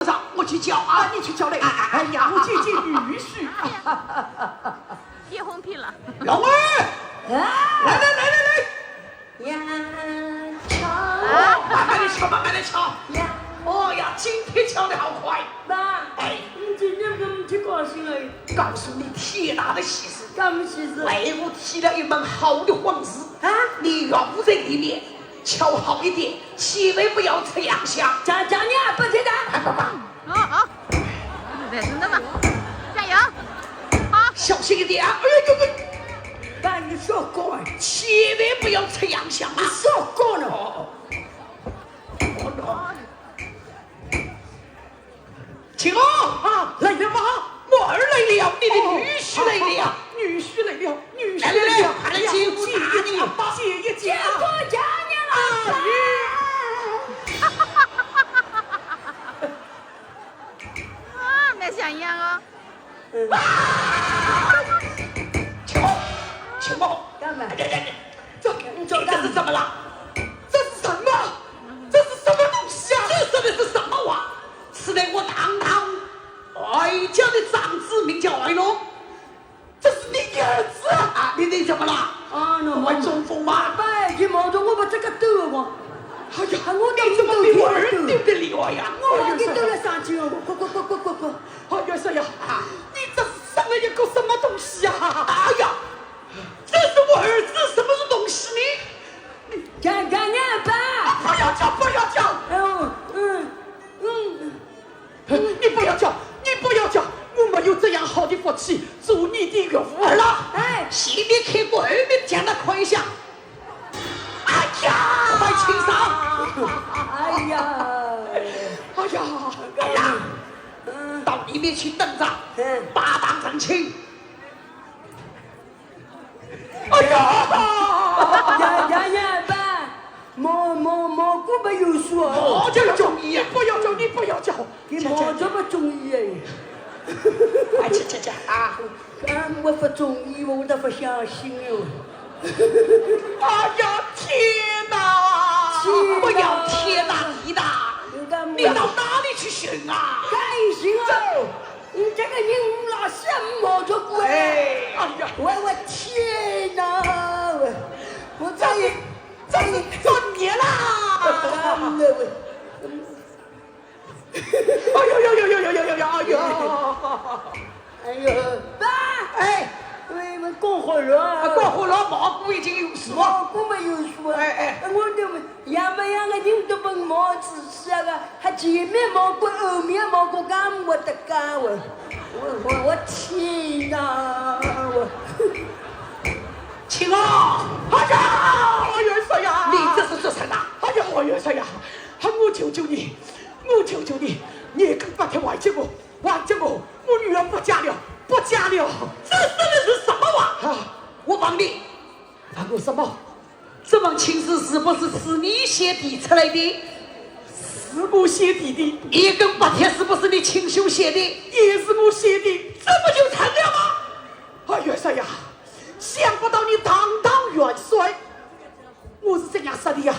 上，我去叫啊，你去叫嘞！哎呀，我姐姐女婿。结婚皮了。老二，来！呀，慢慢的敲，慢慢的敲。哦呀，今天敲得好快。爸，哎，你今天怎么去高兴了？告诉你天大的喜事，干么喜事？为我提了一门好的黄丝啊！你用在里面敲好一点，千万不要吃洋香。讲你啊，不听的。好，再等等吧，加油！好，小心一点啊！哎呦！爸，你少讲啊！千万不要吃洋香啊！你少讲了。青儿啊，来了吗？我儿来了，你的女婿来了，女婿来了，女婿来了！快来接我大娘吧！结果家娘了。啊，那像样啊！青儿，干嘛？这是怎么了？这是什么？这是什么东西啊？这说的是什么话？是的，我堂堂哀家的长子名叫哀龙，这是你的儿子啊！你怎么了？啊，那会中风吗？爸，你忙着我把这个抖我。哎呀，你怎么比我儿丢得厉害呀？我给抖了上去了，快！哎呀，说呀，你这是生了一个什么东西呀？哎呀，这是我儿子什么东西呢？讲你爸。不要叫！你不要叫！我没有这样好的福气做你的岳父儿了。哎，前面看过，后面讲了看一下。哎呀，快请上！哎呀，到里面去等着，八当正亲。哎呀！爸，蘑菇没有说。我就要中医，你不要叫，你忙着不中医哎。哎，去啊！我不中医，我都不相信哟。哎呀，天哪！我要天哪地的！你到哪里去寻啊？开心哦！你这个人老是忙着过哎！哎呀，我天哪！我这是转年啦！哎呦，爸！哎，我们过火了，过火了，蘑菇已经有数了。蘑菇没有数。哎，我都样么样的人都不毛仔细啊！还前面蘑菇，后面蘑菇，干我的干我天哪！青儿，哎呀，我元帅呀！你这是做什么？哎呀，我元帅呀！我求求你，你跟八天挽救我，我女儿不嫁了！这说的是什么话？我帮你，帮我什么？这门亲事是不是你先提出来的？是我先提的。你跟八天是不是你亲手写的？也是我写的，这不就成了吗？啊，元帅呀！想不到你堂堂元帅，我是这样说的呀。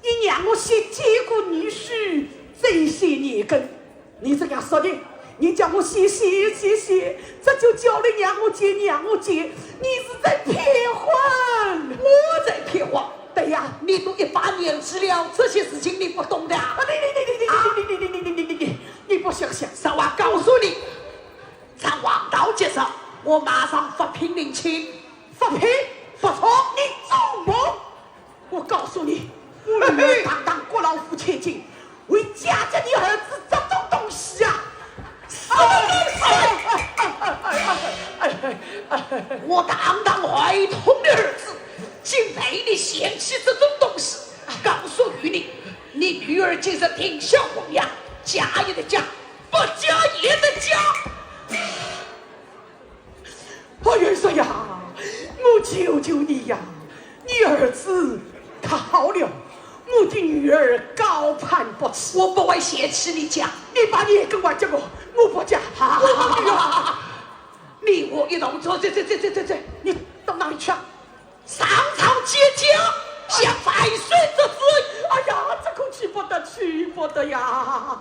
你让我先接过女婿这些年根，你这样说的，你叫我谢，这就叫你让我接，你是在骗婚，我在骗婚。对呀，你都18年纪了，这些事情你不懂的啊！你不相信？实话告诉你，在王道街上。我马上发聘领亲，发聘不错，你做梦！我告诉你，我女儿堂堂国老夫千金，为嫁给你儿子这种东西啊，什么东西？我堂堂怀痛的儿子，竟被你嫌弃这种东西！告诉于你，你女儿竟是挺小红娘，嫁也得嫁，不嫁也得嫁。元帅呀，我求求你呀！你儿子他好了，我的女儿高攀不起，我不会嫌弃你家。你把你跟我结果，我不嫁。我的女儿，你我一同走，你到哪里去啊？上朝接驾，像百岁之子。哎呀，这口气不得呀！